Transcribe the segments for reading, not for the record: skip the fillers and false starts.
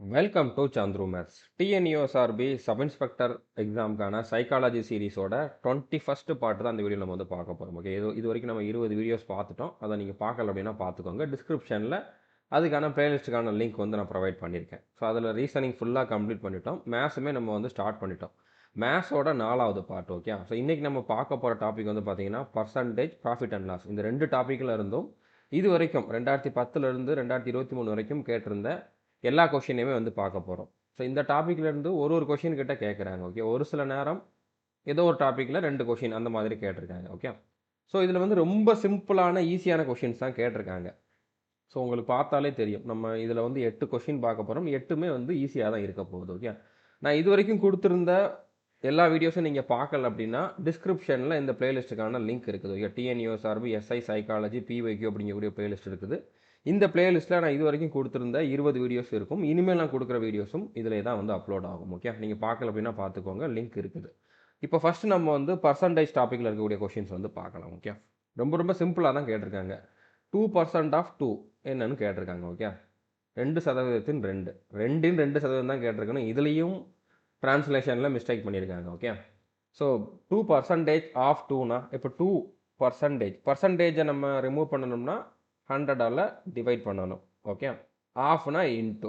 Welcome to Chandru maths. TNUSRB sub inspector எக்ஸாமுக்கான psychology சீரிஸோட 21st part தான் அந்த வீடியோ நம்ம வந்து பார்க்க போகிறோம். ஓகே, இது வரைக்கும் நம்ம 20 வீடியோஸ் பார்த்துட்டோம். அதை நீங்கள் பார்க்கல அப்படின்னா பார்த்துக்கோங்க. டிஸ்கிரிப்ஷனில் அதுக்கான பிளேலிஸ்ட்டுக்கான லிங்க் வந்து நான் ப்ரொவைட் பண்ணியிருக்கேன். ஸோ அதில் ரீசனிங் ஃபுல்லாக கம்ப்ளீட் பண்ணிட்டோம். மேத்ஸுமே நம்ம வந்து ஸ்டார்ட் பண்ணிட்டோம். மேத்ஸோட 4வது பார்ட். ஓகே, ஸோ இன்றைக்கி நம்ம பார்க்க போகிற டாபிக் வந்து பார்த்தீங்கன்னா பர்சன்டேஜ், ப்ராஃபிட் அண்ட் லாஸ். இந்த 2 டாப்பிக்கில் இருந்தும் இது வரைக்கும் 2010லேருந்து 2023 வரைக்கும் கேட்டிருந்த எல்லா கொஷினையுமே வந்து பார்க்க போகிறோம். ஸோ இந்த டாப்பிக்லேருந்து ஒரு கொஷின் கிட்ட கேட்குறாங்க. ஓகே, ஒரு சில நேரம் ஏதோ ஒரு டாப்பிக்கில் 2 கொஷின் அந்த மாதிரி கேட்டிருக்காங்க. ஓகே, ஸோ இதில் வந்து ரொம்ப சிம்பிளான ஈஸியான கொஷின்ஸ் தான் கேட்டிருக்காங்க. ஸோ உங்களுக்கு பார்த்தாலே தெரியும், நம்ம இதில் வந்து 8 கொஷின் பார்க்க போகிறோம். 8மே வந்து ஈஸியாக தான் இருக்க போகுது. ஓகே, நான் இது வரைக்கும் கொடுத்துருந்த எல்லா வீடியோஸும் நீங்கள் பார்க்கல அப்படின்னா டிஸ்கிரிப்ஷனில் இந்த பிளேலிஸ்ட்டுக்கான லிங்க் இருக்குது. Okay, TNUSRB, SI psychology, PYQ அப்படிங்கக்கூடிய பிளேலிஸ்ட் இருக்குது. இந்த பிளேலிஸ்ட்டில் நான் இது வரைக்கும் கொடுத்துருந்த 20 வீடியோஸ் இருக்கும். இனிமேல் நான் கொடுக்குற வீடியோஸும் இதில் தான் வந்து அப்லோட் ஆகும். ஓகே, நீங்கள் பார்க்கல அப்படின்னா பார்த்துக்கோங்க, லிங்க் இருக்குது. இப்போ ஃபஸ்ட்டு நம்ம வந்து பர்சன்டேஜ் டாப்பிக்கில் இருக்கக்கூடிய கொஷின்ஸ் வந்து பார்க்கலாம். ஓகே, ரொம்ப ரொம்ப சிம்பிளாக தான் கேட்டிருக்காங்க. 2% ஆஃப் 2 என்னன்னு கேட்டிருக்காங்க. ஓகே, 2%-2 2% தான் கேட்டிருக்கணும். இதுலேயும் ட்ரான்ஸ்லேஷனில் மிஸ்டேக் பண்ணியிருக்காங்க. ஓகே, ஸோ 2% ஆஃப் 2னா இப்போ 2%. நம்ம ரிமூவ் பண்ணணும்னா 100ஆல் டிவைட் பண்ணணும். ஓகே, ஆஃப்னா இன்ட்டு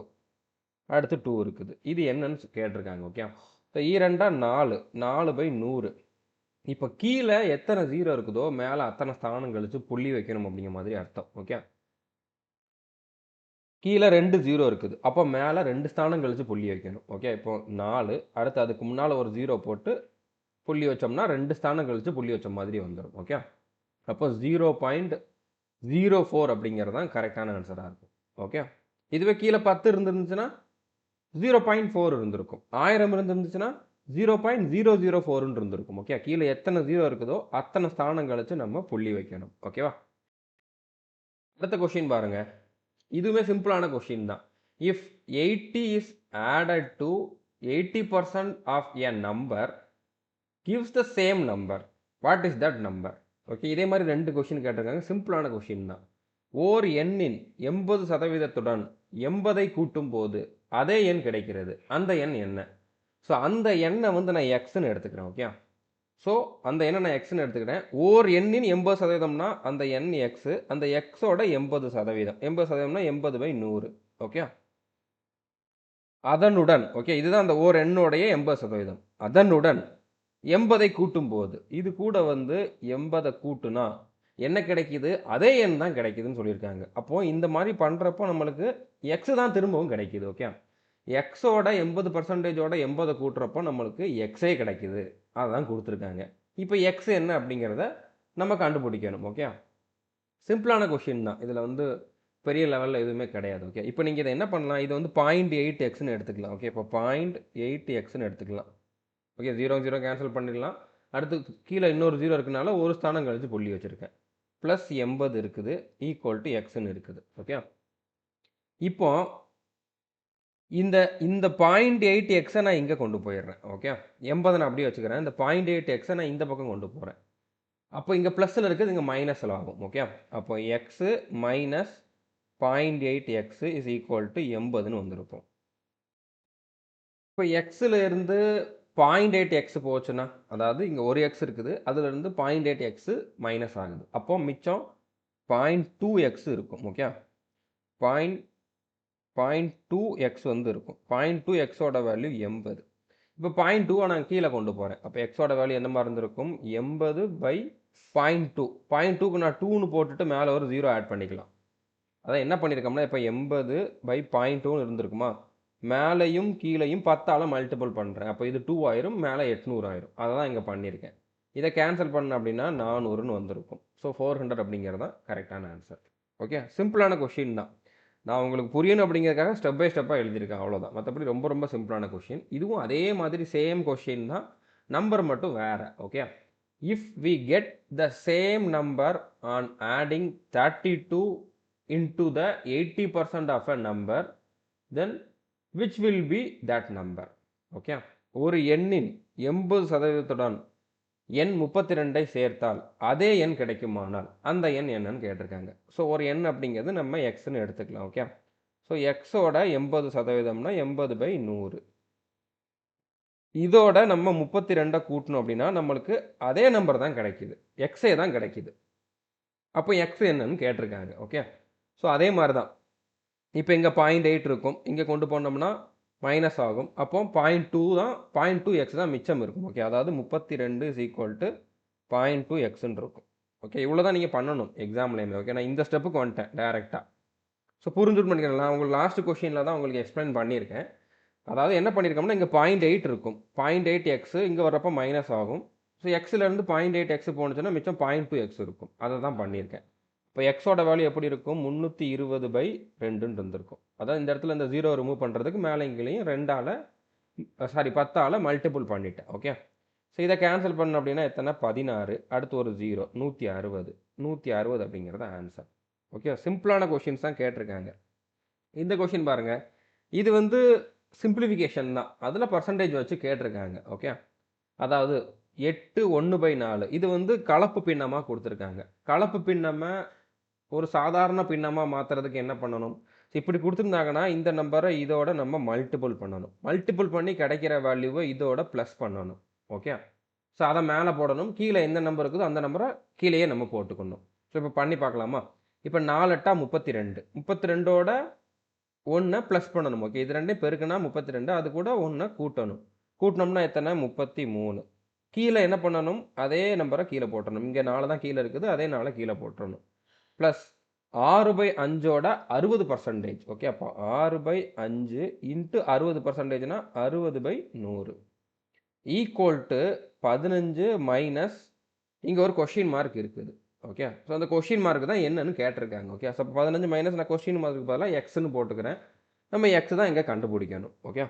அடுத்து 2 இருக்குது. இது என்னன்னு கேட்டிருக்காங்க. Okay, so 2 4/100. இப்போ கீழே எத்தனை 0 இருக்குதோ மேலே அத்தனை ஸ்தானம் கழிச்சு புள்ளி வைக்கணும் அப்படிங்கிற மாதிரி அர்த்தம். ஓகே, கீழே 2 0 இருக்குது, அப்போ மேலே 2 ஸ்தானம் கழிச்சு புள்ளி வைக்கணும். ஓகே, இப்போ 4 அடுத்து அதுக்கு முன்னால் ஒரு 0 போட்டு புள்ளி வச்சோம்னா 2 ஸ்தானம் கழிச்சு புள்ளி வச்ச மாதிரி வந்துடும். ஓகே, அப்போ 0.04 அப்படிங்கிறது தான் கரெக்டான ஆன்சராக இருக்கும். ஓகே, இதுவே கீழே 10 இருந்துருந்துச்சுன்னா 0.4 இருந்திருக்கும். 1000 இருந்துருந்துச்சுன்னா 0.004 இருந்திருக்கும். ஓகே, கீழே எத்தனை 0 இருக்குதோ அத்தனை ஸ்தானம் கழிச்சு நம்ம புள்ளி வைக்கணும். ஓகேவா, அடுத்த கொஸ்டின் பாருங்க. இதுவே சிம்பிளான கொஸ்டின் தான். If 80 is added to 80% of a number gives the same number, what is that number? Okay, இதே மாதிரி 2 கொஸ்டின் கேட்டிருக்காங்க. சிம்பிளான கொஸ்டின் தான். ஓர் எண்ணின் 80%-உடன் 80ஐ கூட்டும் போது அதே எண் கிடைக்கிறது. அந்த எண் என்ன? ஸோ அந்த எண்ணை வந்து நான் எக்ஸ்ன்னு எடுத்துக்கிறேன். ஓகே, ஸோ அந்த எண்ணை நான் எக்ஸ்ன்னு எடுத்துக்கிறேன். ஓர் எண்ணின் 80%னா அந்த எண் எக்ஸு, அந்த எக்ஸோட 80%. 80%னா 80/100. ஓகே, அதனுடன், ஓகே, இதுதான் அந்த ஓர் எண்ணுடைய 80%. அதனுடன் 80ஐ கூட்டும் போது இது கூட வந்து 80 கூட்டுனா என்ன கிடைக்குது? அதே எண் தான் கிடைக்குதுன்னு சொல்லியிருக்காங்க. அப்போ இந்த மாதிரி பண்ணுறப்போ நம்மளுக்கு எக்ஸ் தான் திரும்பவும் கிடைக்குது. ஓகே, எக்ஸோட 80%ஓட 80 கூட்டுறப்போ நம்மளுக்கு எக்ஸே கிடைக்குது. அதுதான் கொடுத்துருக்காங்க. இப்போ எக்ஸ் என்ன அப்படிங்கிறத நம்ம கண்டுபிடிக்கணும். ஓகே, சிம்பிளான கொஷின் தான். இதில் வந்து பெரிய லெவலில் எதுவுமே கிடையாது. ஓகே, இப்போ நீங்கள் இதை என்ன பண்ணலாம்? இது வந்து 0.8xன்னு எடுத்துக்கலாம். ஓகே, இப்போ 0.8xன்னு எடுத்துக்கலாம். ஓகே, 0 0 கேன்சல் பண்ணிடலாம். அடுத்து கீழே இன்னொரு 0 இருக்குனால ஒரு ஸ்தானம் கழிச்சு புள்ளி வச்சுருக்கேன். ப்ளஸ் 80 இருக்குது, ஈக்குவல் டு எக்ஸ்ன்னு இருக்குது. ஓகே, இப்போ இந்த இந்த 0.8xை நான் இங்கே கொண்டு போயிடுறேன். ஓகே, 80 நான் அப்படியே வச்சுக்கிறேன். இந்த 0.8xை நான் இந்த பக்கம் கொண்டு போகிறேன். அப்போ இங்கே ப்ளஸில் இருக்குது, இங்கே மைனஸில் ஆகும். ஓகே, அப்போ x minus 0.8x is equal to 80ன்னு வந்திருக்கும். இப்போ எக்ஸில் இருந்து 0.8x போச்சுன்னா, அதாவது இங்கே ஒரு எக்ஸ் இருக்குது, அதுலேருந்து 0.8x மைனஸ் ஆகுது. அப்போ மிச்சம் 0.2x இருக்கும். ஓகே, 0.2x வந்து இருக்கும். 0.2xோட வேல்யூ 80. இப்போ 0.2 நான் கீழே கொண்டு போகிறேன். அப்போ எக்ஸோட வேல்யூ என்ன மாதிரி இருந்திருக்கும்? 80/0.2. 0.2க்கு நான் 2ன்னு போட்டுட்டு மேலே ஒரு 0 ஆட் பண்ணிக்கலாம். அதான் என்ன பண்ணியிருக்கோம்னா, இப்போ 80/0.2ன்னு இருந்திருக்குமா, மேலேயும் கீழேயும் 10ஆல் மல்டிபிள் பண்ணுறேன். அப்போ இது 2 ஆயிரும், மேலே 800 ஆயிரும். அதை தான் இங்கே பண்ணியிருக்கேன். இதை கேன்சல் பண்ண அப்படின்னா 400ன்னு வந்திருக்கும். ஸோ 400 அப்படிங்கிறது தான் கரெக்டான ஆன்சர். ஓகே, சிம்பிளான கொஷின் தான். நான் உங்களுக்கு புரியணும் அப்படிங்கிறதுக்காக ஸ்டெப் பை ஸ்டெப்பாக எழுதியிருக்கேன், அவ்வளோதான். மற்றபடி ரொம்ப ரொம்ப சிம்பிளான கொஷின். இதுவும் அதே மாதிரி சேம் கொஷின் தான், நம்பர் மட்டும் வேறு. Okay, if we get the same number on adding 32 into the 80% of a number, then which will be that number? Okay, ஒரு எண்ணின் 80%-உடன் எண் 32ஐ சேர்த்தால் அதே எண் கிடைக்குமானால் அந்த எண் என்னன்னு கேட்டிருக்காங்க. ஸோ ஒரு எண் அப்படிங்கிறது நம்ம எக்ஸ்ன்னு எடுத்துக்கலாம். ஓகே, ஸோ எக்ஸோட 80%னா 80/100. இதோட நம்ம 32 கூட்டணும் அப்படின்னா நம்மளுக்கு அதே நம்பர் தான் கிடைக்குது. எக்ஸே தான் கிடைக்குது. அப்போ எக்ஸ் என்னன்னு கேட்டிருக்காங்க. ஓகே. ஸோ அதே மாதிரி தான். இப்போ இங்கே 0.8 இருக்கும். இங்கே கொண்டு போனோம்னா மைனஸ் ஆகும். அப்போ 0.2 தான் 0.2 எக்ஸ் தான் மிச்சம் இருக்கும். ஓகே. அதாவது 32 = 0.2 எக்ஸ்ன்னு இருக்கும். ஓகே. இவ்வளோ தான் நீங்கள் பண்ணணும் எக்ஸாம்லேயுமே. ஓகே. நான் இந்த ஸ்டெப்புக்கு வந்துட்டேன் டேரெக்டாக. ஸோ புரிஞ்சுட்டு பண்ணிக்கிறேன். நான் உங்களுக்கு லாஸ்ட் கொஸ்டினில் தான் உங்களுக்கு எக்ஸ்பிளைன் பண்ணியிருக்கேன். அதாவது என்ன பண்ணியிருக்கோம்னா இங்கே 0.8 இருக்கும். 0.8 எக்ஸ் இங்கே வர்றப்போ மைனஸ் ஆகும். ஸோ எக்ஸ்லேருந்து 0.8 எக்ஸ் போணுச்சுன்னா மிச்சம் 0.2 எக்ஸ் இருக்கும். அதை தான் பண்ணியிருக்கேன். இப்போ எக்ஸோட வேல்யூ எப்படி இருக்கும்? 320/2ன்னு இருந்திருக்கும். அதாவது இந்த இடத்துல இந்த 0 ரிமூவ் பண்ணுறதுக்கு மேலே இங்கேயும் 10ஆல் மல்டிபிள் பண்ணிட்டேன். ஓகே. ஸோ இதை கேன்சல் பண்ண அப்படின்னா எத்தனை? 16. அடுத்து ஒரு 0 160. 160 அப்படிங்கிறது ஆன்சர். ஓகே. சிம்பிளான கொஷின்ஸ் தான் கேட்டிருக்காங்க. இந்த கொஷின் பாருங்கள். இது வந்து சிம்பிளிஃபிகேஷன் தான். அதில் பர்சன்டேஜ் வச்சு கேட்டிருக்காங்க. ஓகே. அதாவது 8 1/4 இது வந்து கலப்பு பின்னமாக கொடுத்துருக்காங்க. கலப்பு பின்னமாக ஒரு சாதாரண பின்னமாக மாற்றுறதுக்கு என்ன பண்ணணும்? இப்படி கொடுத்துருந்தாங்கன்னா இந்த நம்பரை இதோட நம்ம மல்டிபிள் பண்ணணும். மல்டிபிள் பண்ணி கிடைக்கிற வேல்யூவை இதோட ப்ளஸ் பண்ணணும். ஓகே. ஸோ அதை மேலே போடணும். கீழே எந்த நம்பர் இருக்குதோ அந்த நம்பரை கீழேயே நம்ம போட்டுக்கணும். ஸோ இப்போ பண்ணி பார்க்கலாமா? இப்போ 4 8 32. 32ஓட 1 ப்ளஸ் பண்ணணும். ஓகே. இது ரெண்டையும் பெருக்குனா 32. அது கூட 1 கூட்டணும். கூட்டினோம்னா எத்தனை? 33. கீழே என்ன பண்ணணும்? அதே நம்பரை கீழே போட்டணும். இங்கே 4 தான் கீழே இருக்குது. அதே 4 கீழே போட்டுறணும். ப்ளஸ் 6/5ஓட 60%. ஓகே. அப்போ 6/5 இன்ட்டு 60%னா 60/100 ஈக்குவல் டு 15 மைனஸ் இங்கே ஒரு கொஷின் மார்க் இருக்குது. ஓகே. ஸோ அந்த கொஷின் மார்க் தான் என்னன்னு கேட்டிருக்காங்க. ஓகே. ஸோ 15 மைனஸ் நான் கொஷின் மார்க்கு பதிலாக எக்ஸ்ன்னு போட்டுக்கிறேன். நம்ம எக்ஸ் தான் இங்கே கண்டுபிடிக்கணும். ஓகே.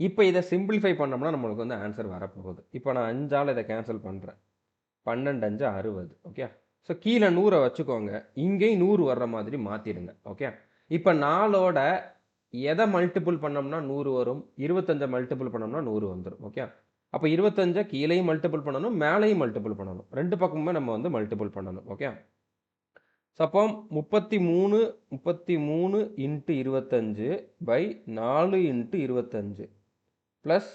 இப்போ இதை சிம்பிளிஃபை பண்ணோம்னா நம்மளுக்கு வந்து ஆன்சர் வரப்போகுது. இப்போ நான் 5ஆல் இதை கேன்சல் பண்ணுறேன். 12 5 60. ஓகே. ஸோ கீழே 100 வச்சுக்கோங்க. இங்கேயும் 100 வர்ற மாதிரி மாற்றிடுங்க. ஓகே. இப்போ 4ஓட எதை மல்டிபிள் பண்ணோம்னா 100 வரும்? 25 மல்டிபிள் பண்ணோம்னா 100 வந்துடும். ஓகே. அப்போ 25 கீழேயும் மல்டிபிள் பண்ணணும், மேலேயும் மல்டிபிள் பண்ணணும். ரெண்டு பக்கமுமே நம்ம வந்து மல்டிபிள் பண்ணணும். ஓகே. ஸோ அப்போ 33 × 25/4 × 25 ப்ளஸ்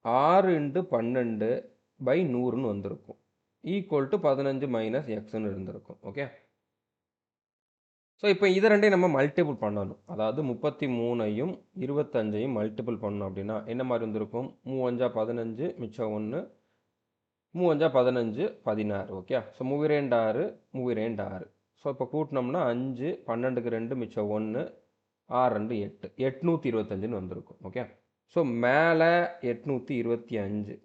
6 × 12/100ன்னு வந்திருக்கும். ஈக்குவல் டு 15 மைனஸ் எக்ஸ்ன்னு இருந்திருக்கும். ஓகே. ஸோ இப்போ இதை ரெண்டையும் நம்ம மல்டிபிள் பண்ணணும். அதாவது 33ஐயும் 25ஐயும் மல்டிபிள் பண்ணணும் அப்படின்னா என்ன மாதிரி வந்திருக்கும்? 3 5 15 மிச்சம் 1 3 5 15 16. ஓகே. ஸோ 3 2 6 3 2 6. ஸோ இப்போ கூட்டினோம்னா 5 12க்கு 2 மிச்சம் 1 6 2 8 825ன்னு வந்திருக்கும். ஓகே. ஸோ மேலே 825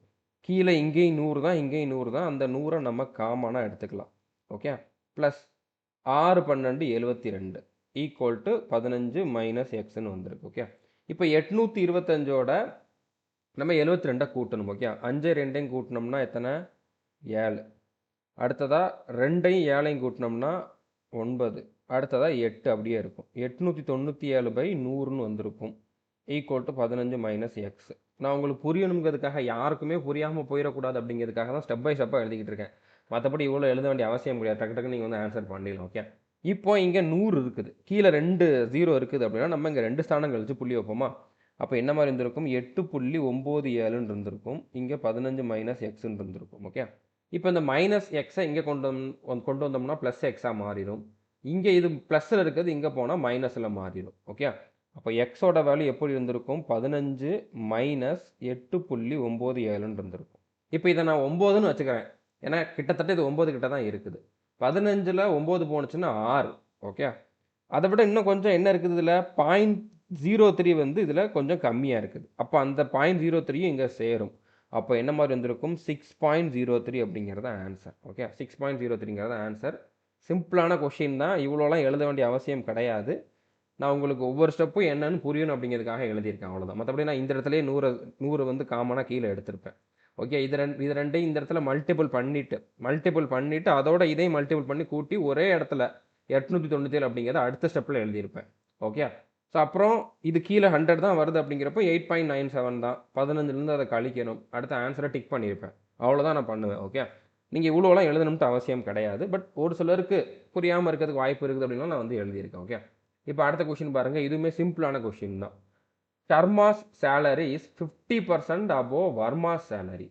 கீழே இங்கேயும் 100 தான், இங்கேயும் 100 தான். அந்த 100 நம்ம காமனாக எடுத்துக்கலாம். Okay. Plus 6 12 72 equal to 15 minus எக்ஸ்ன்னு வந்திருக்கு. ஓகே. இப்போ 825ஓட நம்ம 72 கூட்டணும். ஓகே. 5 2ஐயும் கூட்டினோம்னா எத்தனை? 7. அடுத்ததாக 2ஐயும் 7ஐயும் கூட்டினோம்னா 9. அடுத்ததாக 8 அப்படியே இருக்கும். 897/100ன்னு வந்திருக்கும். Equal to 15 minus X. நான் உங்களுக்கு புரியணுங்கிறதுக்காக, யாருக்குமே புரியாமல் போயிடக்கூடாது அப்படிங்கிறதுக்காக தான் ஸ்டெப் பை ஸ்டெப்பாக எழுதிக்கிட்டு இருக்கேன். மற்றபடி இவ்வளோ எழுத வேண்டிய அவசியம் கிடையாது. டக்கு டக்கு நீங்கள் வந்து ஆன்சர் பண்ணிடலாம். ஓகே. இப்போ இங்கே 100 இருக்குது, கீழே 2 0 இருக்குது அப்படின்னா நம்ம இங்கே 2 ஸ்தானம் கழிச்சு புள்ளி வைப்போமா? அப்போ என்ன மாதிரி இருந்திருக்கும்? 8.97ன்னு இருந்திருக்கும். இங்கே 15 மைனஸ் எக்ஸ்ன்னு இருந்திருக்கும். ஓகே. இப்போ இந்த மைனஸ் எக்ஸை இங்கே கொண்டு வந்தோம்னா ப்ளஸ் எக்ஸாக மாறிடும். இங்கே இது ப்ளஸில் இருக்கிறது இங்கே போனால் மைனஸில் மாறிடும். ஓகே. அப்போ எக்ஸோட வேல்யூ எப்படி இருந்திருக்கும்? 15 மைனஸ் 8.97ன்னு இருந்திருக்கும். இப்போ இதை நான் 9ன்னு வச்சுக்கிறேன். ஏன்னா கிட்டத்தட்ட இது 9 கிட்ட தான் இருக்குது. 15ல் 9 போணுச்சுன்னா 6. ஓகே. அதை விட இன்னும் கொஞ்சம் என்ன இருக்குது இதில்? 0.03 வந்து இதில் கொஞ்சம் கம்மியாக இருக்குது. அப்போ அந்த 0.03 இங்கே சேரும். அப்போ என்ன மாதிரி வந்திருக்கும்? 6.03 அப்படிங்கிறது ஆன்சர். ஓகே. 6.03ங்கிறது ஆன்சர். சிம்பிளான கொஷின் தான். இவ்வளோலாம் எழுத வேண்டிய அவசியம் கிடையாது. நான் உங்களுக்கு ஒவ்வொரு ஸ்டெப்பும் என்னன்னு புரியணும் அப்படிங்கிறதுக்காக எழுதியிருக்கேன். அவ்வளோதான். மற்றபடி நான் இந்த இடத்துலேயே 100 வந்து காமனாக கீழே எடுத்திருப்பேன். ஓகே. இது ரெண்டையும் இந்த இடத்துல மல்டிபிள் பண்ணிவிட்டு அதோட இதையும் மல்டிபிள் பண்ணி கூட்டி ஒரே இடத்துல 897 அப்படிங்கிறத அடுத்த ஸ்டெப்பில் எழுதியிருப்பேன். ஓகே. ஸோ அப்புறம் இது கீழே 100 தான் வருது அப்படிங்கிறப்போ 8.97 தான். 15லேருந்து அதை கழிக்கணும். அடுத்த ஆன்சரை டிக் பண்ணியிருப்பேன். அவ்வளோதான் நான் பண்ணுவேன். ஓகே. நீங்கள் இவ்வளோலாம் எழுதணும்ட்டு அவசியம் கிடையாது. பட் ஒரு சிலருக்கு புரியாமல் இருக்கிறதுக்கு வாய்ப்பு இருக்குது அப்படின்னா நான் வந்து எழுதியிருக்கேன். ஓகே. இப்போ அடுத்த கொஸ்டின் பாருங்க, இதுவுமே சிம்பிளான கொஸ்டின் தான். Sharma's salary is 50% above Verma's salary.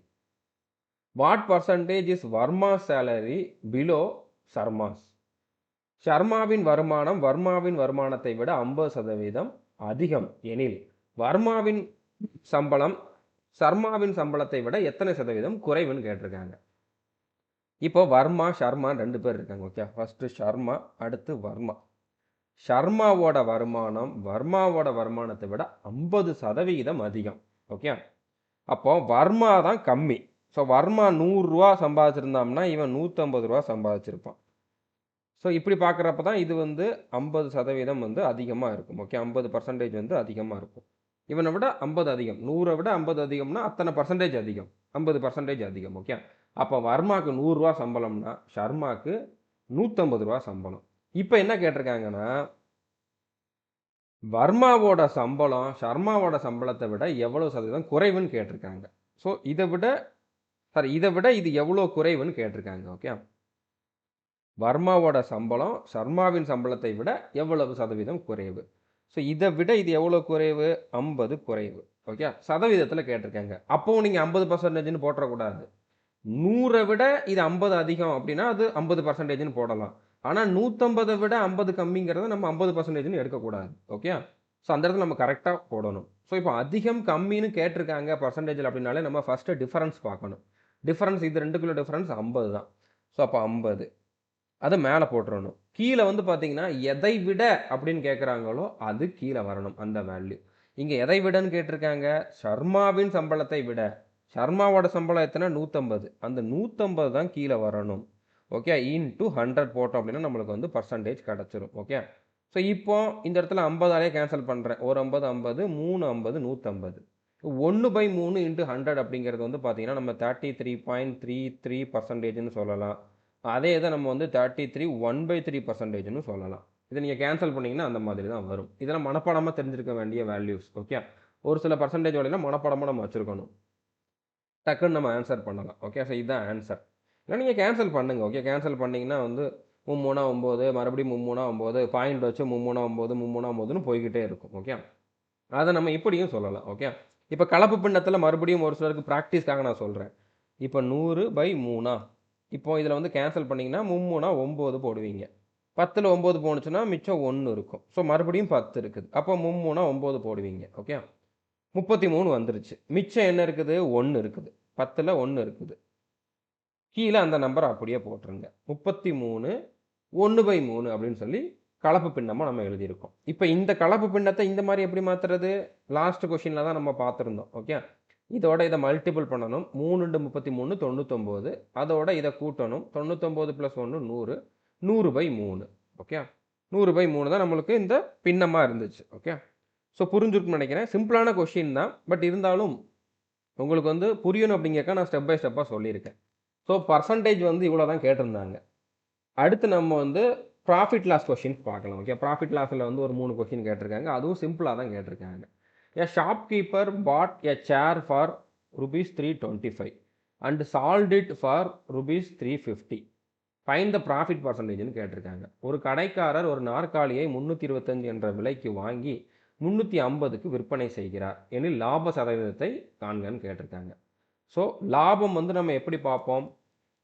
What percentage is Verma's salary below Sharma's? ஷர்மாவின் வருமானம் வர்மாவின் வருமானத்தை விட 50% அதிகம் எனில் வர்மாவின் சம்பளம் சர்மாவின் சம்பளத்தை விட எத்தனை சதவீதம் குறைவுன்னு கேட்டிருக்காங்க. இப்போ வர்மா ஷர்மா 2 பேர் இருக்காங்க. ஓகே, ஃபர்ஸ்ட் ஷர்மா, அடுத்து வர்மா. ஷர்மாவோட வருமானம் வர்மாவோட வருமானத்தை விட 50% அதிகம். ஓகே, அப்போ வர்மா தான் கம்மி. ஸோ வர்மா 100 ரூபா சம்பாதிச்சிருந்தோம்னா இவன் 150 ரூபா சம்பாதிச்சிருப்பான். ஸோ இப்படி பார்க்குறப்ப தான் இது வந்து 50% வந்து அதிகமாக இருக்கும். ஓகே, 50% வந்து அதிகமாக இருக்கும். இவனை விட 50 அதிகம், 100 விட 50 அதிகம்னா அத்தனை பர்சன்டேஜ் அதிகம், 50% அதிகம். ஓகே, அப்போ வர்மாக்கு 100 ரூபா சம்பளம்னா ஷர்மாக்கு 150 ரூபா சம்பளம். இப்போ என்ன கேட்டிருக்காங்கன்னா, வர்மாவோட சம்பளம் ஷர்மாவோட சம்பளத்தை விட எவ்வளோ சதவீதம் குறைவுன்னு கேட்டிருக்காங்க. ஸோ இதை விட இது எவ்வளோ குறைவுன்னு கேட்டிருக்காங்க. ஓகே, வர்மாவோட சம்பளம் ஷர்மாவின் சம்பளத்தை விட எவ்வளவு சதவீதம் குறைவு. ஸோ இதை விட இது எவ்வளோ குறைவு? 50 குறைவு. ஓகே, சதவீதத்தில் கேட்டிருக்காங்க. அப்போவும் நீங்கள் 50%ன்னு போட்டுறக்கூடாது. 100 விட இது 50 அதிகம் அப்படின்னா அது 50%ன்னு போடலாம். ஆனால் 150 விட 50 கம்மிங்கிறத நம்ம 50%ன்னு எடுக்கக்கூடாது. ஓகே, ஸோ அந்த இடத்துல நம்ம கரெக்டாக போடணும். ஸோ இப்போ அதிகம் கம்மின்னு கேட்டிருக்காங்க பர்சன்டேஜில் அப்படின்னாலே நம்ம ஃபஸ்ட்டு டிஃபரன்ஸ் பார்க்கணும். டிஃபரன்ஸ் இது 2க்குள்ள டிஃபரன்ஸ் 50 தான். ஸோ அப்போ 50 அதை மேலே போட்டுறணும். கீழே வந்து பார்த்தீங்கன்னா எதை விட அப்படின்னு கேட்குறாங்களோ அது கீழே வரணும் அந்த வேல்யூ. இங்கே எதை விடன்னு கேட்டிருக்காங்க? ஷர்மாவின் சம்பளத்தை விட. ஷர்மாவோட சம்பளம் எத்தனை? 150. அந்த 150 தான் கீழே வரணும். ஓகே, இன்ட்டு 100 போட்டோம் அப்படின்னா நம்மளுக்கு வந்து பர்சன்டேஜ் கிடச்சிரும். ஓகே, ஸோ இப்போ இந்த இடத்துல 50ஆலே கேன்சல் பண்ணுறேன். ஒரு 50 50, 3 50, 150. 1/3 இன்ட்டு 100 அப்படிங்கிறது வந்து பார்த்தீங்கன்னா நம்ம 33.33%ன்னு சொல்லலாம். அதே இதை நம்ம வந்து 33 1/3%ன்னு சொல்லலாம். இதை நீங்கள் கேன்சல் பண்ணிங்கன்னா அந்த மாதிரி தான் வரும். இதெல்லாம் மனப்பாடமாக தெரிஞ்சிருக்க வேண்டிய வேல்யூஸ். ஓகே, ஒரு சில பர்சன்டேஜ் வழியில் மனப்பாடமாக நம்ம வச்சுருக்கணும். டக்குன்னு நம்ம ஆன்சர் பண்ணலாம். ஓகே, ஸோ இதுதான் ஆன்சர். இல்லை நீங்கள் கேன்சல் பண்ணுங்கள். ஓகே, கேன்சல் பண்ணிங்கன்னா வந்து 3 9, மறுபடியும் 3 9, பாயிண்ட் வச்சு 3 9 3 9ன்னு போய்கிட்டே இருக்கும். ஓகே, அதை நம்ம இப்படியும் சொல்லலாம். ஓகே, இப்போ கலப்பு பின்னத்தில் மறுபடியும் ஒரு சிலருக்கு ப்ராக்டிஸ்க்காக நான் சொல்கிறேன். இப்போ 100/3 இப்போ இதில் வந்து கேன்சல் பண்ணிங்கன்னா 3 9 போடுவீங்க. 10ல் 9 போணுச்சுன்னா மிச்சம் 1 இருக்கும். ஸோ மறுபடியும் 10 இருக்குது. அப்போ 3 9 போடுவீங்க. ஓகே, 33 வந்துருச்சு. மிச்சம் என்ன இருக்குது? 1 இருக்குது. 10ல் 1 இருக்குது. கீழே அந்த நம்பரை அப்படியே போட்டுருங்க. 33 1/3 அப்படின்னு சொல்லி கலப்பு பின்னமாக நம்ம எழுதியிருக்கோம். இப்போ இந்த கலப்பு பின்னத்தை இந்த மாதிரி எப்படி மாற்றுறது? லாஸ்ட் கொஷினில் தான் நம்ம பார்த்துருந்தோம். ஓகே, இதோட இதை மல்டிபிள் பண்ணணும். 3 × 33 99. அதோட இதை கூட்டணும். 99 + 1 100. 100/3. ஓகே, 100/3 தான் நம்மளுக்கு இந்த பின்னமாக இருந்துச்சு. ஓகே, ஸோ புரிஞ்சுருக்குன்னு நினைக்கிறேன். சிம்பிளான கொஷின் தான். பட் இருந்தாலும் உங்களுக்கு வந்து புரியணும் அப்படிங்கறக்க நான் ஸ்டெப் பை ஸ்டெப்பாக சொல்லியிருக்கேன். ஸோ பர்சன்டேஜ் வந்து இவ்வளோ தான் கேட்டிருந்தாங்க. அடுத்து நம்ம வந்து ப்ராஃபிட் லாஸ் கொஷின்ஸ் பார்க்கலாம். ஓகே, ப்ராஃபிட் லாஸில் வந்து ஒரு 3 கொஷின் கேட்டிருக்காங்க. அதுவும் சிம்பிளாக தான் கேட்டிருக்காங்க. A shopkeeper bought a chair for rupees 325 and sold it for rupees 350. Find the profit percentage ன்னு கேட்டிருக்காங்க. ஒரு கடைக்காரர் ஒரு நாற்காலியை 325 என்ற விலைக்கு வாங்கி 350க்கு விற்பனை செய்கிறார் எனில் லாப சதவீதத்தை காண்கன்னு கேட்டிருக்காங்க. ஸோ லாபம் வந்து நம்ம எப்படி பார்ப்போம்?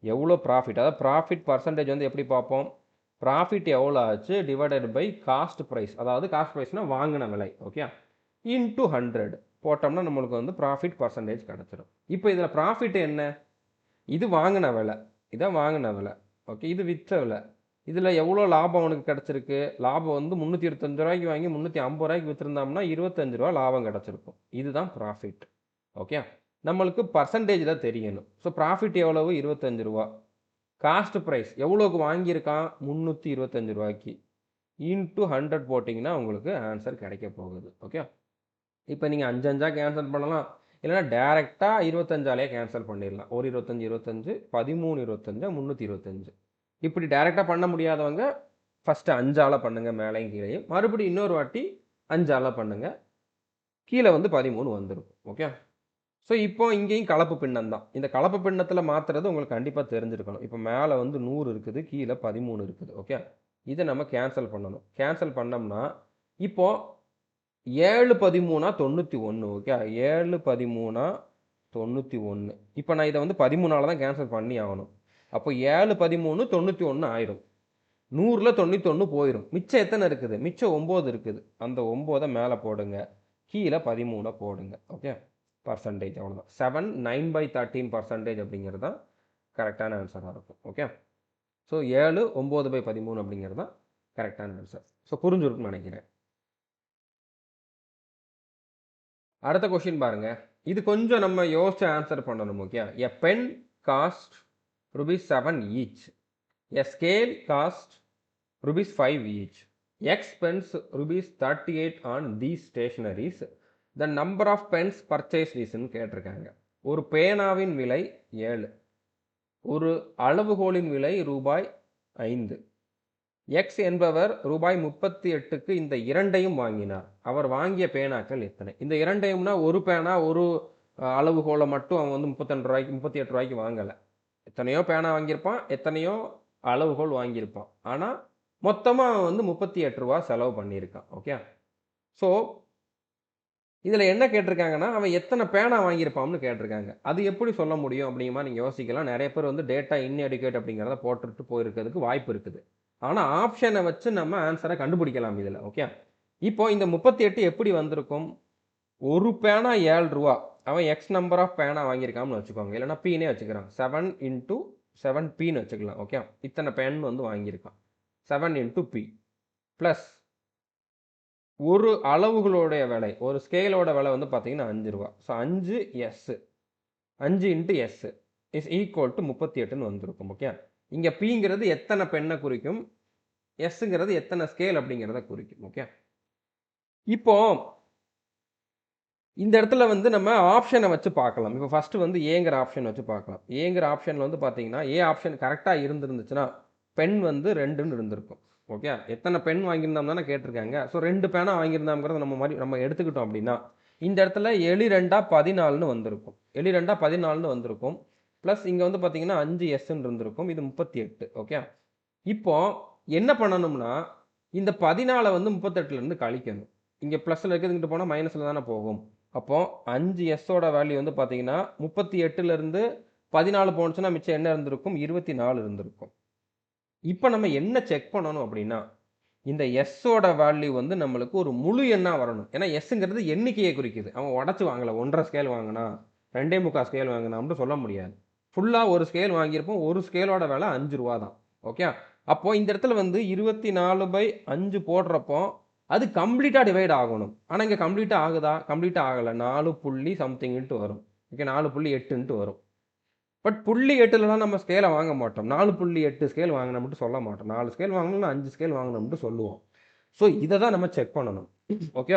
எவ்வளோ ப்ராஃபிட், அதாவது ப்ராஃபிட் பர்சன்டேஜ் வந்து எப்படி பார்ப்போம்? ப்ராஃபிட் எவ்வளோ ஆச்சு டிவைடட் பை காஸ்ட் ப்ரைஸ், அதாவது காஸ்ட் ப்ரைஸ்னால் வாங்கின விலை. ஓகே, இன்ட்டு 100 போட்டோம்னா நம்மளுக்கு வந்து ப்ராஃபிட் பர்சன்டேஜ் கிடச்சிடும். இப்போ இதில் ப்ராஃபிட் என்ன? இது வாங்கின விலை, இதான் வாங்கின விலை. ஓகே, இது விற்ற விலை. இதில் எவ்வளோ லாபம் அவனுக்கு கிடச்சிருக்கு? லாபம் வந்து 325 ரூபாய்க்கு வாங்கி 350 ரூபாய்க்கு விற்றுருந்தோம்னா 25 ரூபா லாபம் கிடச்சிருக்கும். இதுதான் ப்ராஃபிட். ஓகே, நம்மளுக்கு பர்சன்டேஜில் தெரியணும். ஸோ ப்ராஃபிட் எவ்வளவு? 25 ரூபா. காஸ்ட் ப்ரைஸ் எவ்வளோக்கு வாங்கியிருக்கான்? 325 ரூபாய்க்கு. இன்ட்டு 100 போட்டிங்கன்னா உங்களுக்கு ஆன்சர் கிடைக்க போகுது. ஓகே, இப்போ நீங்கள் 5 5 கேன்சல் பண்ணலாம், இல்லைனா டேரெக்டாக 25ஆலே கேன்சல் பண்ணிடலாம். ஒரு 25 25, 13 25, 325. இப்படி டேரெக்டாக பண்ண முடியாதவங்க ஃபஸ்ட்டு 5ஆல் பண்ணுங்கள், மேலேயும் கீழேயும். மறுபடியும் இன்னொரு வாட்டி 5ஆல் பண்ணுங்கள், கீழே வந்து 13 வந்துடும். ஓகே, ஸோ இப்போ இங்கேயும் கலப்பு பின்னம் தான். இந்த கலப்பு பின்னத்தில் மாற்றுறது உங்களுக்கு கண்டிப்பாக தெரிஞ்சிருக்கணும். இப்போ மேலே வந்து 100 இருக்குது, கீழே 13 இருக்குது. ஓகே, இதை நம்ம கேன்சல் பண்ணணும். கேன்சல் பண்ணோம்னா இப்போ 7 13 91. ஓகே, 7 13 91. இப்போ நான் இதை வந்து 13ஆல் தான் கேன்சல் பண்ணி ஆகணும். அப்போ 7 13 91 ஆயிரும். 100ல் 91 போயிடும். மிச்சம் எத்தனை இருக்குது? மிச்சம் 9 இருக்குது. அந்த 9 மேலே போடுங்க, கீழே 13 போடுங்க. ஓகே, பர்சன்டேஜ் அவ்வளோதான். 7 9/13% அப்படிங்கிறது தான் கரெக்டான ஆன்சராக இருக்கும். ஓகே, ஸோ 7 9/13 அப்படிங்கிறது தான் கரெக்டான ஆன்சர். ஸோ புரிஞ்சிருக்குன்னு நினைக்கிறேன். அடுத்த கொஸ்டின் பாருங்க. இது கொஞ்சம் நம்ம யோசிச்சு ஆன்சர் பண்ணணும். Okay, a pen cost ₹7 each, a scale cost ₹5 each. X pens ₹38 on these stationaries. The number of pens purchased is கேட்டிருக்காங்க. ஒரு பேனாவின் விலை 7, ஒரு அளவுகோலின் விலை ₹5. எக்ஸ் என்பவர் ₹38க்கு இந்த இரண்டையும் வாங்கினார். அவர் வாங்கிய பேனாக்கள் எத்தனை? இந்த இரண்டையும்னா ஒரு பேனா ஒரு அளவுகோலை மட்டும் அவன் வந்து ₹38 வாங்கலை. எத்தனையோ பேனா வாங்கியிருப்பான், எத்தனையோ அளவுகோல் வாங்கியிருப்பான். ஆனால் மொத்தமாக அவன் வந்து ₹38 செலவு பண்ணியிருக்கான். ஓகே, ஸோ இதில் என்ன கேட்டிருக்காங்கன்னா, அவன் எத்தனை பேனா வாங்கியிருப்பான்னு கேட்டிருக்காங்க. அது எப்படி சொல்ல முடியும் அப்படிங்கிற மாதிரி நீங்கள் யோசிக்கலாம். நிறைய பேர் வந்து டேட்டா இன்எடுகேட் அப்படிங்கிறத போட்டுட்டு போயிருக்கிறதுக்கு வாய்ப்பு இருக்குது. ஆனால் ஆப்ஷனை வச்சு நம்ம ஆன்சரை கண்டுபிடிக்கலாம் இதில். ஓகே, இப்போ இந்த 38 எப்படி வந்திருக்கும்? ஒரு பேனா ₹7. அவன் எக்ஸ் நம்பர் ஆஃப் பேனா வாங்கியிருக்கான்னு வச்சுக்கோங்க, இல்லைனா பீனே வச்சுக்கிறான். 7 × 7 பீன்னு வச்சுக்கலாம். ஓகே, இத்தனை பேன் வந்து வாங்கியிருக்கான். 7 × P ப்ளஸ் ஒரு அளவுகளோடைய விலை, ஒரு ஸ்கேலோட விலை வந்து பார்த்தீங்கன்னா ₹5. So 5S 5 × S is equal to 38ன்னு வந்திருக்கும். ஓகே, இங்கே Pங்கிறது எத்தனை பெண்ணை குறிக்கும், Sங்கிறது எத்தனை ஸ்கேல் அப்படிங்கிறத குறிக்கும். ஓகே, இப்போ இந்த இடத்துல வந்து நம்ம ஆப்ஷனை வச்சு பார்க்கலாம். இப்போ ஃபஸ்ட்டு வந்து ஏங்கிற ஆப்ஷன் வச்சு பார்க்கலாம். ஏங்கிற ஆப்ஷனில் வந்து பார்த்தீங்கன்னா ஏ ஆப்ஷன் கரெக்டாக இருந்துருந்துச்சுன்னா பென் வந்து 2ன்னு இருந்திருக்கும். ஓகே, எத்தனை பென் வாங்கியிருந்தோம் தானே கேட்டிருக்காங்க. ஸோ 2 பேனா வாங்கியிருந்தாங்கிறத நம்ம எடுத்துக்கிட்டோம் அப்படின்னா இந்த இடத்துல 7 2 14ன்னு வந்திருக்கும். 7 2 14ன்னு வந்திருக்கும். ப்ளஸ் இங்கே வந்து பார்த்தீங்கன்னா 5Sன்னு இருந்திருக்கும். இது 38. ஓகே, இப்போ என்ன பண்ணணும்னா இந்த 14 வந்து 38லேருந்து கழிக்கணும். இங்கே ப்ளஸில் இருக்கிறதுக்கிட்ட போனால் மைனஸில் தானே போகும். அப்போது 5Sோட வேல்யூ வந்து பார்த்தீங்கன்னா 38லேருந்து 14 போனுச்சுன்னா மிச்சம் என்ன இருந்திருக்கும்? 24 இருந்திருக்கும். இப்போ நம்ம என்ன செக் பண்ணணும் அப்படின்னா இந்த எஸ்ஸோட வேல்யூ வந்து நம்மளுக்கு ஒரு முழு எண்ணாக வரணும். ஏன்னா எஸ்ஸுங்கிறது எண்ணிக்கையை குறிக்குது. அவன் உடச்சி வாங்கலை, 1.5 ஸ்கேல் வாங்கினா 2.25 ஸ்கேல் வாங்கினான்னு சொல்ல முடியாது. ஃபுல்லாக ஒரு ஸ்கேல் வாங்கியிருப்போம். ஒரு ஸ்கேலோட விலை ₹5 தான். ஓகே, அப்போது இந்த இடத்துல வந்து 24/5 போடுறப்போ அது கம்ப்ளீட்டாக டிவைட் ஆகணும். ஆனால் இங்கே கம்ப்ளீட்டாக ஆகுதா? கம்ப்ளீட்டாக ஆகலை. 4 புள்ளி சம்திங்ன்ட்டு வரும். ஓகே, 4.8ன்ட்டு வரும். பட் 0.8லலாம் நம்ம ஸ்கேலை வாங்க மாட்டோம். 4.8 ஸ்கேல் வாங்கினோம்ட்டு சொல்ல மாட்டோம். 4 ஸ்கேல் வாங்கணும்னா 5 ஸ்கேல் வாங்கினோம்ட்டு சொல்லுவோம். ஸோ இதை தான் நம்ம செக் பண்ணணும். ஓகே,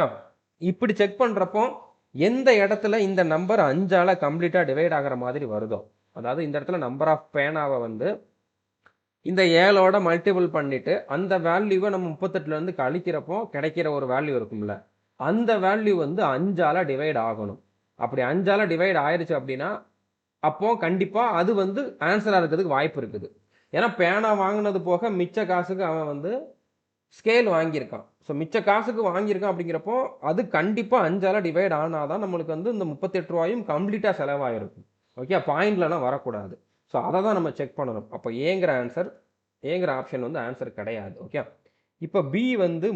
இப்படி செக் பண்ணுறப்போ எந்த இடத்துல இந்த நம்பர் 5ஆல் கம்ப்ளீட்டாக டிவைட் ஆகிற மாதிரி வருதோ, அதாவது இந்த இடத்துல நம்பர் ஆஃப் பேனாவை வந்து இந்த 7ஓட மல்டிபிள் பண்ணிவிட்டு அந்த வேல்யூவை நம்ம 38லேருந்து கழிக்கிறப்போ கிடைக்கிற ஒரு வேல்யூ இருக்கும்ல, அந்த வேல்யூ வந்து 5ஆல் டிவைட் ஆகணும். அப்படி 5ஆல் டிவைட் ஆயிடுச்சு அப்படின்னா அப்போ கண்டிப்பாக அது வந்து ஆன்சராக இருக்கிறதுக்கு வாய்ப்பு இருக்குது. ஏன்னா பேனா வாங்கினது போக மிச்ச காசுக்கு அவன் வந்து ஸ்கேல் வாங்கியிருக்கான். ஸோ மிச்ச காசுக்கு வாங்கியிருக்கான் அப்படிங்கிறப்போ அது கண்டிப்பாக 5ஆல் டிவைட் ஆனால் தான் நம்மளுக்கு வந்து இந்த ₹38 கம்ப்ளீட்டாக செலவாகிருக்கும். ஓகே, பாயிண்ட்லலாம் வரக்கூடாது. ஸோ அதை தான் நம்ம செக் பண்ணணும். அப்போ ஏங்கிற ஆப்ஷன் வந்து ஆன்சர் கிடையாது. ஓகே, இப்போ பி வந்து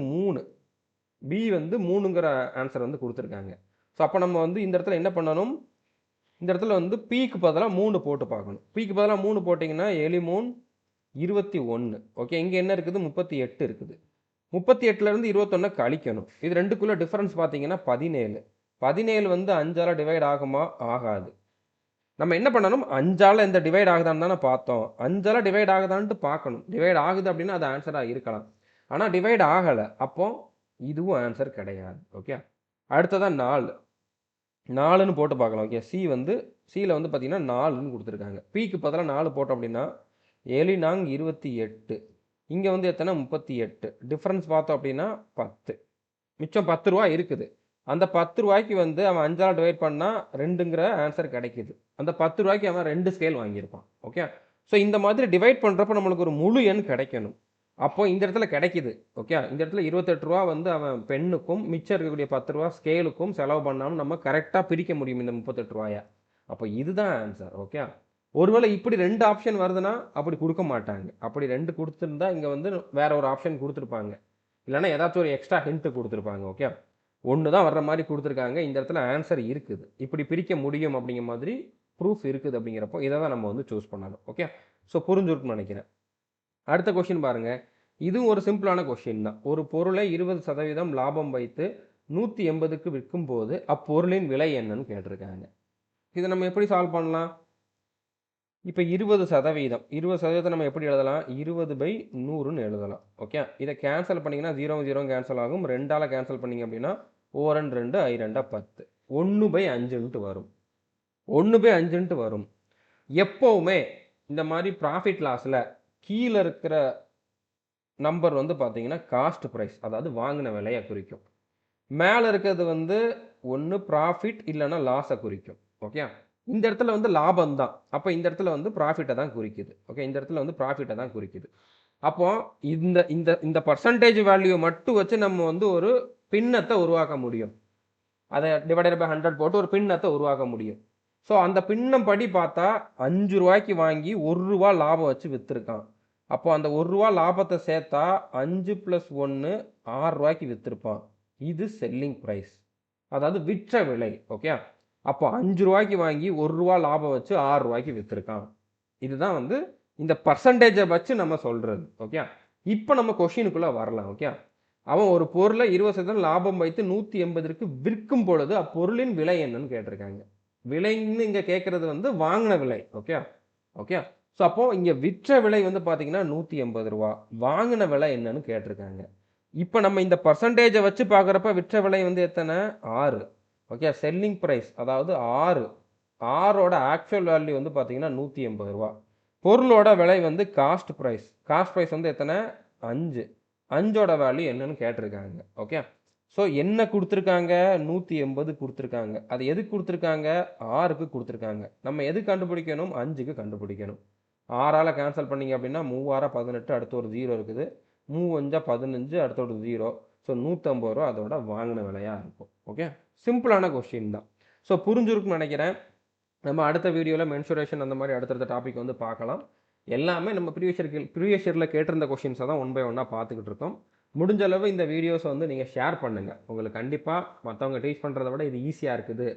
3ங்கிற ஆன்சர் வந்து கொடுத்துருக்காங்க. ஸோ அப்போ நம்ம வந்து இந்த இடத்துல என்ன பண்ணணும்? இந்த இடத்துல வந்து Pக்கு பதிலாக 3 போட்டு பார்க்கணும். Pக்கு பதிலாக 3 போட்டிங்கன்னா 7 3 21. ஓகே, இங்கே என்ன இருக்குது? 38 இருக்குது. 38லேருந்து 21 கழிக்கணும். இது ரெண்டுக்குள்ளே டிஃபரன்ஸ் பார்த்தீங்கன்னா 17. 17 வந்து 5ஆல் டிவைட் ஆகுமா? ஆகாது. நம்ம என்ன பண்ணணும்? 5ஆல் இந்த டிவைட் ஆகுதான்னு தானே பார்த்தோம். 5ஆல் டிவைட் ஆகுதான்ட்டு பார்க்கணும். டிவைட் ஆகுது அப்படின்னா அது ஆன்சராக இருக்கலாம். ஆனால் டிவைட் ஆகலை, அப்போ இதுவும் ஆன்சர் கிடையாது. ஓகே, அடுத்ததான் 4ன்னு போட்டு பார்க்கலாம். ஓகே, சியில் வந்து பார்த்தீங்கன்னா 4ன்னு கொடுத்துருக்காங்க. Pக்கு பதிலாக 4 போட்டோம் அப்படின்னா 7 4 28. இங்கே வந்து எத்தனை? 38. டிஃப்ரென்ஸ் பார்த்தோம் அப்படின்னா 10. மிச்சம் ₹10 இருக்குது. அந்த ₹10 வந்து அவன் 5ஆல் டிவைட் பண்ணால் 2ங்கிற ஆன்சர் கிடைக்குது. அந்த ₹10 அவன் 2 ஸ்கேல் வாங்கியிருப்பான். ஓகே, ஸோ இந்த மாதிரி டிவைட் பண்ணுறப்ப நம்மளுக்கு ஒரு முழு எண் கிடைக்கணும். அப்போ இந்த இடத்துல கிடைக்குது. ஓகே. இந்த இடத்துல ரூ. 28 வந்து அவன் பென்னுக்கும், மிச்சம் இருக்கக்கூடிய ரூ. 10 ஸ்கேலுக்கும் செலவு பண்ணாம நம்ம கரெக்ட்டா பிரிக்க முடியும் இந்த ரூ. 38. அப்போ இதுதான் ஆன்சர். ஓகே. ஒருவேளை இப்படி 2 ஆப்ஷன் வருதுன்னா, அப்படி குடுக்க மாட்டாங்க. அப்படி 2 குடுத்திருந்தா, இங்க வந்து வேற ஒரு ஆப்ஷன் குடுத்திருப்பாங்க. இல்லன்னா ஏதாச்சும் ஒரு எக்ஸ்ட்ரா ஹிண்ட் குடுத்திருப்பாங்க. ஓகே. 1 தான் வர்ற மாரி குடுத்திருக்காங்க. இந்த இடத்துல ஆன்சர் இருக்குது. இப்படி பிரிக்க முடியும் அப்படிங்கிற மாதிரி ப்ரூஃப் இருக்குது அப்படிங்கிறப்போ, இத தான் நம்ம வந்து சூஸ் பண்ணணும். ஓகே. ஸோ புரிஞ்சிருக்கும்னு நெனைக்கிறேன். அடுத்த கொஸ்டின் பாருங்க. இதுவும் ஒரு சிம்பிளான கொஸ்டின் தான். ஒரு பொருளை 20% லாபம் வைத்து 180க்கு விற்கும்போது, அப்பொருளின் விலை என்னன்னு கேட்டிருக்காங்க. இத நம்ம எப்படி சால்வ் பண்ணலாம்? இப்ப 20% 20% நம்ம எப்படி எழுதலாம்? 20/100ன்னு எழுதலாம். ஓகே. இத கேன்சல் பண்ணீங்கன்னா 0 0 கேன்சல் ஆகும். 2ஆல கேன்சல் பண்ணீங்க அப்படின்னா, ஓரன் 2 ஐ 2 10. 1/5ன்ட்டு வரும். 1/5ன்ட்டு வரும். எப்பவுமே இந்த மாரி ப்ராஃபிட் லாஸ்ல கீழ இருக்கிற நம்பர் வந்து பார்த்தீங்கன்னா, காஸ்ட் பிரைஸ் அதாவது வாங்குன விலைய குறிக்கும். மேல இருக்கிறது வந்து ஒண்ணு ப்ராஃபிட் இல்லன்னா லாஸ குறிக்கும். ஓகே. இந்த இடத்துல வந்து லாபம் தான். அப்ப இந்த இடத்துல வந்து ப்ராஃபிட்ட தான் குறிக்குது. ஓகே. இந்த இடத்துல வந்து ப்ராஃபிட்ட தான் குறிக்குது. அப்போ இந்த இந்த இந்த பெர்சன்டேஜ் வேல்யூ மட்டும் வச்சு நம்ம வந்து ஒரு பின்னத்த உருவாக்க முடியும். அத டிவைடட் பை 100 போட்டு ஒரு பின்னத்த உருவாக்க முடியும். ஸோ அந்த பின்னம் படி பார்த்தா ரூ. 5க்கு வாங்கி ரூ. 1 லாபம் வச்சு வித்திருக்கான். அப்போ அந்த ரூ. 1 லாபத்த சேர்த்தா 5 + 1 ரூ. 6க்கு வித்திருப்பான். இது செல்லிங் பிரைஸ். அதாவது விற்ற விலை. ஓகே. அப்போ ரூ. 5க்கு வாங்கி ரூ. 1 லாபம் வச்சு ரூ. 6க்கு வித்திருக்கான். இதுதான் வந்து இந்த பெர்சன்டேஜ வச்சு நம்ம சொல்றது. ஓகே. இப்ப நம்ம கொஸ்டினுக்குள்ள வரலாம். ஓகே. அவன் ஒரு பொருள 20% லாபம் வைத்து 180ற்கு விற்கும் பொழுது, அப்பொருளின் விலை என்னன்னு கேட்டிருக்காங்க. விலைன்னு இங்க கேட்கிறது வந்து வாங்குன விலை. ஓகே. ஓகே. ஸோ அப்போ இங்க விற்ற விலை வந்து பார்த்தீங்கன்னா ரூ. 180. வாங்குன விலை என்னன்னு கேட்டிருக்காங்க. இப்ப நம்ம இந்த பெர்சன்டேஜ வச்சு பார்க்கிறப்ப விற்ற விலை வந்து எத்தன? 6. ஓகே. செல்லிங் பிரைஸ் அதாவது 6. 6ஓட ஆக்சுவல் வேல்யூ வந்து பார்த்தீங்கன்னா ரூ. 180. பொருளோட விலை வந்து காஸ்ட் பிரைஸ். காஸ்ட் பிரைஸ் வந்து எத்தன? 5. 5ஓட வேல்யூ என்னன்னு கேட்டிருக்காங்க. ஓகே. ஸோ என்ன குடுத்துருக்காங்க? 180 குடுத்துருக்காங்க. அது எதுக்கு குடுத்துருக்காங்க? 6க்கு குடுத்துருக்காங்க. நம்ம எதுக்கு கண்டுபிடிக்கணும்? 5க்கு கண்டுபிடிக்கணும். 6ஆல கேன்சல் பண்ணீங்க அப்படின்னா 3 6 18 அடுத்து ஒரு 0 இருக்குது. 3 5 15 அடுத்து ஒரு 0. ஸோ ரூ. 150 அதோட வாங்குன விலையா இருக்கும். ஓகே. சிம்பிளான கொஸ்டின் தான். ஸோ புரிஞ்சிருக்கும்னு நெனைக்கிறேன். நம்ம அடுத்த வீடியோல மென்சுரேஷன் அந்த மாரி அடுத்தடுத்த டாபிக் வந்து பார்க்கலாம். எல்லாமே நம்ம ப்ரீவியஸ் இயர்ல கேட்டிருந்த கொஸ்டின்ஸ தான் ஒன் பை ஒன்னா பார்த்துக்கிட்டு இருக்கோம். முடிஞ்ச அளவு இந்த வீடியோஸ வந்து நீங்க ஷேர் பண்ணுங்க. உங்களுக்கு கண்டிப்பா மத்தவங்க டீச் பண்றத விட இது ஈஸியா இருக்குது.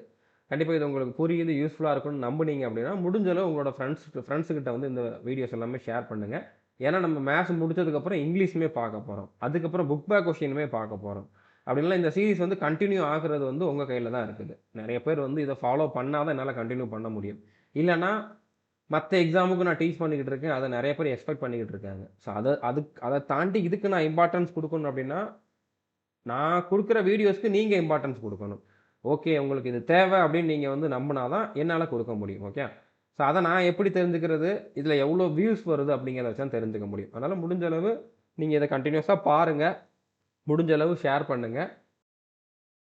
கண்டிப்பா இது உங்களுக்கு புரியுது, யூஸ்ஃபுல்லா இருக்கும்னு நம்புனீங்க அப்படின்னா, முடிஞ்ச அளவு உங்களோட ஃபிரெண்ட்ஸ் கிட்ட வந்து இந்த வீடியோஸ் எல்லாமே ஷேர் பண்ணுங்க. ஏன்னா நம்ம மேத்ஸ் முடிச்சதுக்கப்புறம் இங்கிலீஷுமே பார்க்க போறோம். அதுக்கப்புறம் புக் பேக் கொஸ்டினுமே பார்க்க போறோம். அப்படின்னா இந்த சீரிஸ் வந்து கன்டின்யூ ஆகுறது வந்து உங்க கையில தான் இருக்குது. நெறைய பேர் வந்து இத ஃபாலோ பண்ணா தான் என்னால கன்டின்யூ பண்ண முடியும். இல்லன்னா மத்த எக்ஸாமுக்கு நான் டீச் பண்ணிக்கிட்டு இருக்கேன். அத நெறைய பேர் எக்ஸ்பெக்ட் பண்ணிக்கிட்டு இருக்காங்க. ஸோ அத தாண்டி இதுக்கு நான் இம்பார்ட்டன்ஸ் குடுக்கணும் அப்படின்னா, நான் குடுக்குற வீடியோஸ்க்கு நீங்க இம்பார்ட்டன்ஸ் குடுக்கணும். ஓகே, உங்களுக்கு இது தேவை அப்படின்னு நீங்க வந்து நம்புனா தான் என்னால குடுக்க முடியும். ஓகே. ஸோ அத நான் எப்படி தெரிஞ்சுக்கிறது? இதுல எவ்வளோ வியூஸ் வருது அப்படிங்கிறத வச்சு தான் தெரிஞ்சுக்க முடியும். அதனால முடிஞ்ச அளவு நீங்க இத கன்டினியூஸா பாருங்க. முடிஞ்ச அளவு ஷேர் பண்ணுங்க.